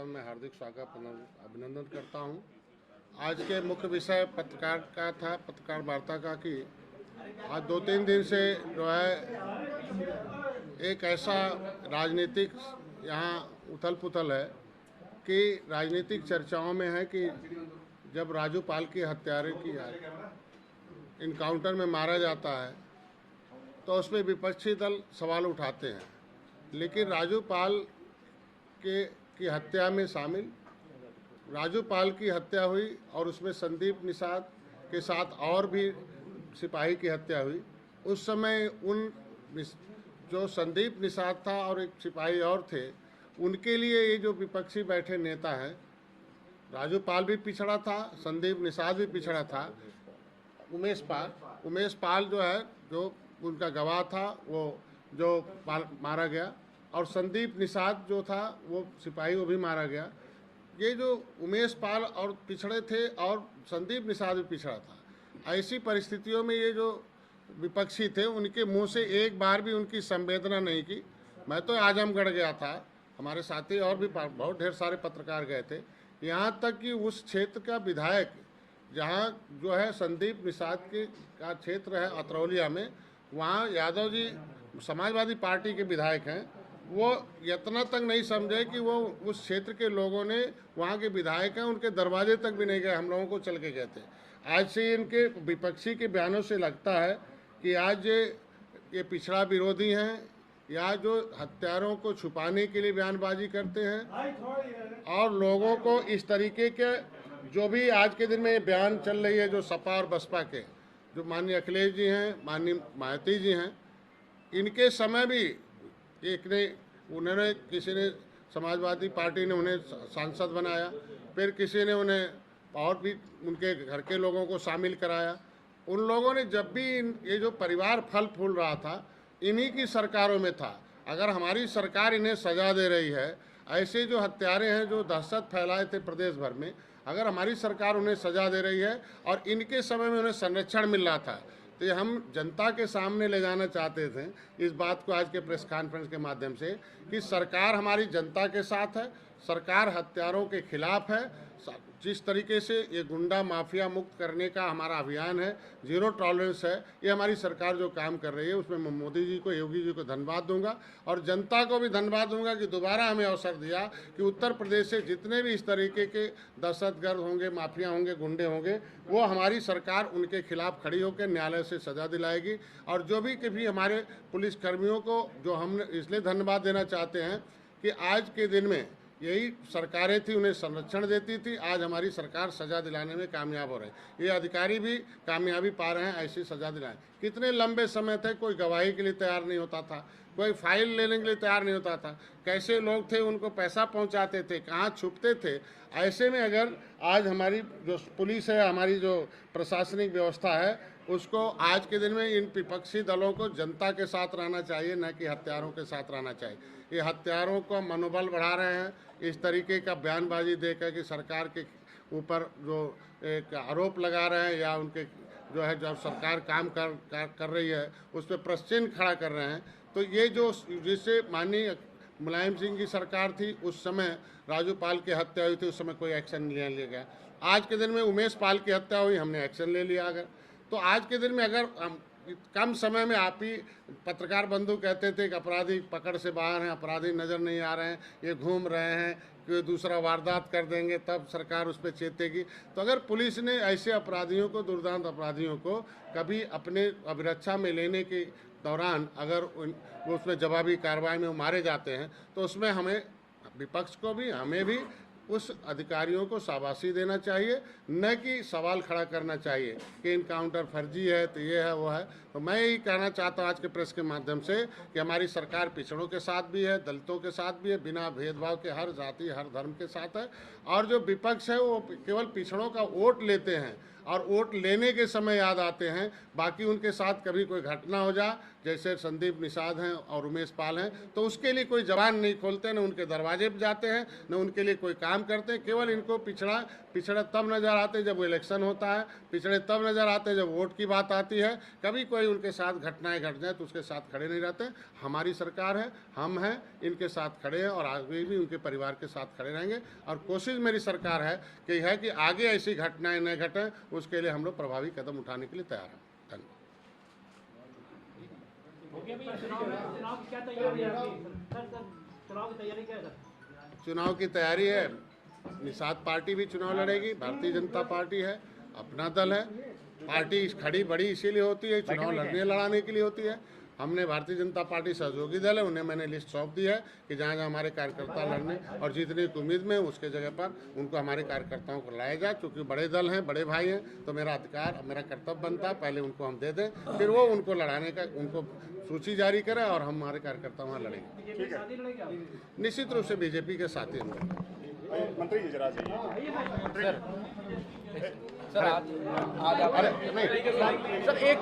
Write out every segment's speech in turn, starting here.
मैं हार्दिक स्वागत अभिनंदन करता हूं। आज के मुख्य विषय पत्रकार का था, पत्रकार वार्ता का, कि आज 2-3 दिन से जो है एक ऐसा राजनीतिक यहाँ उथल पुथल है कि राजनीतिक चर्चाओं में है कि जब राजू पाल की हत्यारे की इनकाउंटर में मारा जाता है तो उसमें विपक्षी दल सवाल उठाते हैं, लेकिन राजू पाल की हत्या में शामिल राजू पाल की हत्या हुई और उसमें संदीप निषाद के साथ और भी सिपाही की हत्या हुई। उस समय उन जो संदीप निषाद था और एक सिपाही और थे, उनके लिए ये जो विपक्षी बैठे नेता हैं, राजू पाल भी पिछड़ा था, संदीप निषाद भी पिछड़ा था। उमेश पाल जो है, जो उनका गवाह था, वो जो मारा गया, और संदीप निषाद जो था वो सिपाही, वो भी मारा गया। ये जो उमेश पाल और पिछड़े थे और संदीप निषाद भी पिछड़ा था। ऐसी परिस्थितियों में ये जो विपक्षी थे, उनके मुंह से एक बार भी उनकी संवेदना नहीं की। मैं तो आजमगढ़ गया था, हमारे साथी और भी बहुत ढेर सारे पत्रकार गए थे। यहाँ तक कि उस क्षेत्र का विधायक, जहाँ जो है संदीप निषाद का क्षेत्र है अतरौलिया में, वहाँ यादव जी समाजवादी पार्टी के विधायक हैं, वो इतना तक नहीं समझे कि वो उस क्षेत्र के लोगों ने, वहाँ के विधायक हैं, उनके दरवाजे तक भी नहीं गए। हम लोगों को चल के गए थे। आज से इनके विपक्षी के बयानों से लगता है कि आज ये पिछड़ा विरोधी हैं, या जो हत्यारों को छुपाने के लिए बयानबाजी करते हैं, और लोगों को इस तरीके के जो भी आज के दिन में बयान चल रही है, जो सपा और बसपा के, जो माननीय अखिलेश जी हैं, माननीय मायावती जी हैं, इनके समय भी उन्होंने किसी ने, समाजवादी पार्टी ने उन्हें सांसद बनाया, फिर किसी ने उन्हें और भी उनके घर के लोगों को शामिल कराया। उन लोगों ने जब भी ये जो परिवार फल फूल रहा था, इन्हीं की सरकारों में था। अगर हमारी सरकार इन्हें सजा दे रही है, ऐसे जो हत्यारे हैं जो दहशत फैलाए थे प्रदेश भर में, अगर हमारी सरकार उन्हें सजा दे रही है और इनके समय में उन्हें संरक्षण मिल रहा था, तो ये हम जनता के सामने ले जाना चाहते थे इस बात को आज के प्रेस कॉन्फ्रेंस के माध्यम से, कि सरकार हमारी जनता के साथ है, सरकार हत्यारों के खिलाफ है। जिस तरीके से ये गुंडा माफिया मुक्त करने का हमारा अभियान है, जीरो टॉलरेंस है, ये हमारी सरकार जो काम कर रही है, उसमें मैं मोदी जी को, योगी जी को धन्यवाद दूंगा, और जनता को भी धन्यवाद दूंगा कि दोबारा हमें अवसर दिया कि उत्तर प्रदेश से जितने भी इस तरीके के दहशतगर्द होंगे, माफिया होंगे, गुंडे होंगे, वो हमारी सरकार उनके खिलाफ खड़ी होकर न्यायालय से सजा दिलाएगी। और जो भी कभी हमारे पुलिसकर्मियों को जो हम इसलिए धन्यवाद देना चाहते हैं कि आज के दिन में यही सरकारें थी, उन्हें संरक्षण देती थी, आज हमारी सरकार सजा दिलाने में कामयाब हो रहे हैं। ये अधिकारी भी कामयाबी पा रहे हैं ऐसी सजा दिलाने। कितने लंबे समय थे कोई गवाही के लिए तैयार नहीं होता था, कोई फाइल लेने के लिए तैयार नहीं होता था, कैसे लोग थे उनको पैसा पहुंचाते थे, कहाँ छुपते थे। ऐसे में अगर आज हमारी जो पुलिस है, हमारी जो प्रशासनिक व्यवस्था है, उसको आज के दिन में इन विपक्षी दलों को जनता के साथ रहना चाहिए, न कि हत्यारों के साथ रहना चाहिए। ये हत्यारों का मनोबल बढ़ा रहे हैं, इस तरीके का बयानबाजी देकर कि सरकार के ऊपर जो एक आरोप लगा रहे हैं, या उनके जो है जब सरकार काम कर रही है उस पर प्रश्न खड़ा कर रहे हैं। तो ये जो जिससे माननीय मुलायम सिंह की सरकार थी, उस समय राजू पाल की हत्या हुई थी, उस समय कोई एक्शन नहीं लिया गया। आज के दिन में उमेश पाल की हत्या हुई, हमने एक्शन ले लिया। अगर तो आज के दिन में अगर कम समय में, आप ही पत्रकार बंधु कहते थे कि अपराधी पकड़ से बाहर हैं, अपराधी नज़र नहीं आ रहे हैं, ये घूम रहे हैं, कि दूसरा वारदात कर देंगे तब सरकार उस पर चेतेगी। तो अगर पुलिस ने ऐसे अपराधियों को, दुर्दांत अपराधियों को कभी अपने अभिरक्षा में लेने के दौरान अगर उसमें जवाबी कार्रवाई में मारे जाते हैं, तो उसमें हमें, विपक्ष को भी, हमें भी उस अधिकारियों को शाबाशी देना चाहिए, न कि सवाल खड़ा करना चाहिए कि इनकाउंटर फर्जी है, तो ये है वो है। तो मैं यही कहना चाहता हूँ आज के प्रेस के माध्यम से कि हमारी सरकार पिछड़ों के साथ भी है, दलितों के साथ भी है, बिना भेदभाव के हर जाति हर धर्म के साथ है। और जो विपक्ष है वो केवल पिछड़ों का वोट लेते हैं और वोट लेने के समय याद आते हैं। बाकी उनके साथ कभी कोई घटना हो जाए, जैसे संदीप निषाद हैं और उमेश पाल हैं, तो उसके लिए कोई जबान नहीं खोलते, न उनके दरवाजे पर जाते हैं, न उनके लिए कोई काम करते हैं। केवल इनको पिछड़ा तब नज़र आते जब इलेक्शन होता है, पिछड़े तब नज़र आते जब वोट की बात आती है। कभी कोई उनके साथ घटनाएं घट जाए तो उसके साथ खड़े नहीं रहते। हमारी सरकार है, हम हैं, इनके साथ खड़े हैं और आगे भी उनके परिवार के साथ खड़े रहेंगे। और कोशिश मेरी सरकार है कि आगे ऐसी घटनाएं न घटें, उसके लिए हम लोग प्रभावी कदम उठाने के लिए तैयार हैं। चुनाव की तैयारी है। निषाद पार्टी भी चुनाव लड़ेगी, भारतीय जनता पार्टी है, अपना दल है। पार्टी खड़ी बड़ी इसीलिए होती है, चुनाव लड़ने लड़ाने के लिए होती है। हमने भारतीय जनता पार्टी सहयोगी दल है, उन्हें मैंने लिस्ट सौंप दी है कि जहाँ जहाँ हमारे कार्यकर्ता लड़ने और जीतने की उम्मीद में उसके जगह पर उनको हमारे कार्यकर्ताओं को लाया जाए। क्योंकि बड़े दल हैं, बड़े भाई हैं, तो मेरा अधिकार, मेरा कर्तव्य बनता है पहले उनको हम दे दें, फिर वो उनको लड़ाने का उनको सूची जारी करें और हम हमारे कार्यकर्ता वहाँ लड़ेंगे। निश्चित रूप से बीजेपी के साथ ही हम लोग। मंत्री जी जरा जाइए। सर आज आपने सर एक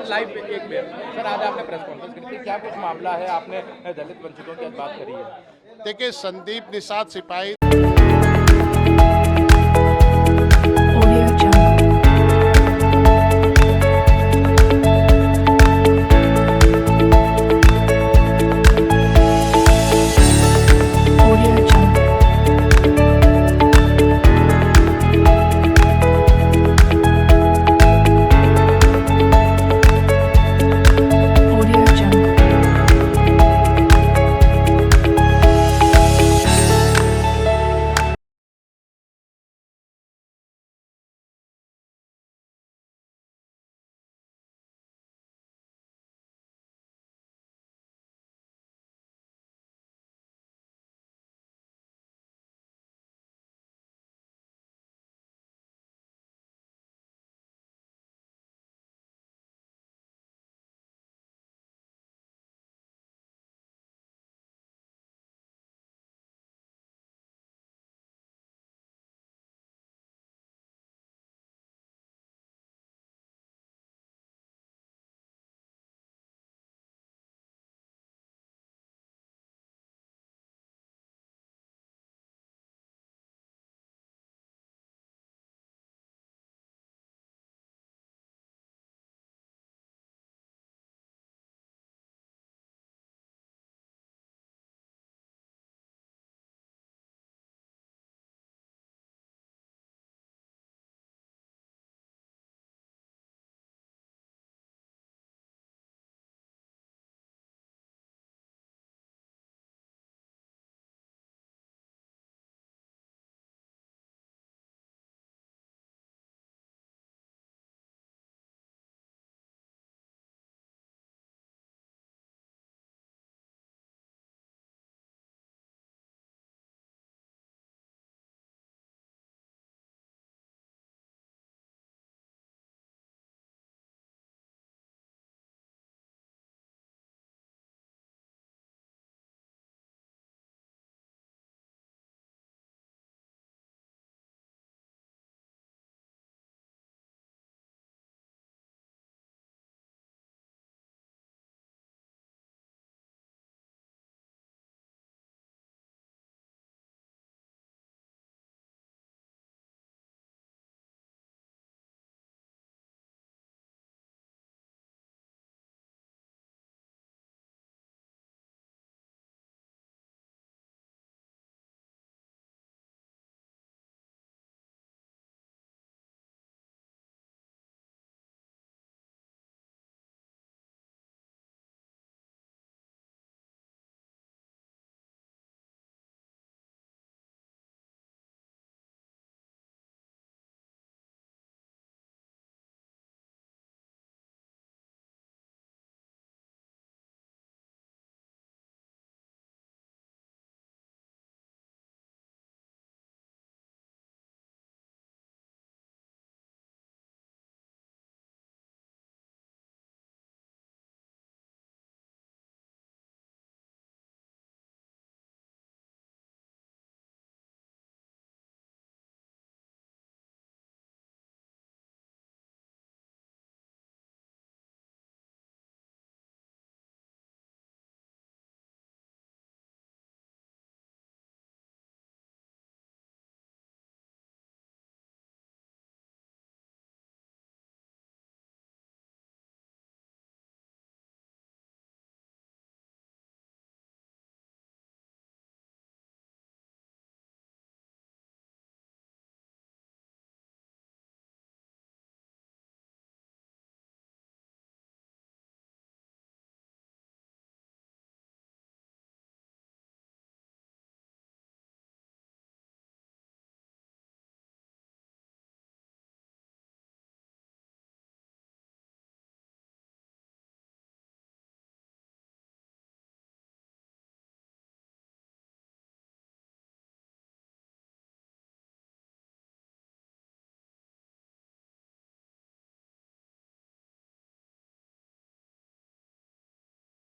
लाइव पे एक मिनट सर, आज आपने प्रेस कॉन्फ्रेंस की थी, क्या कुछ मामला है? आपने दलित वंचितों की बात करी है। देखिए, संदीप निषाद सिपाही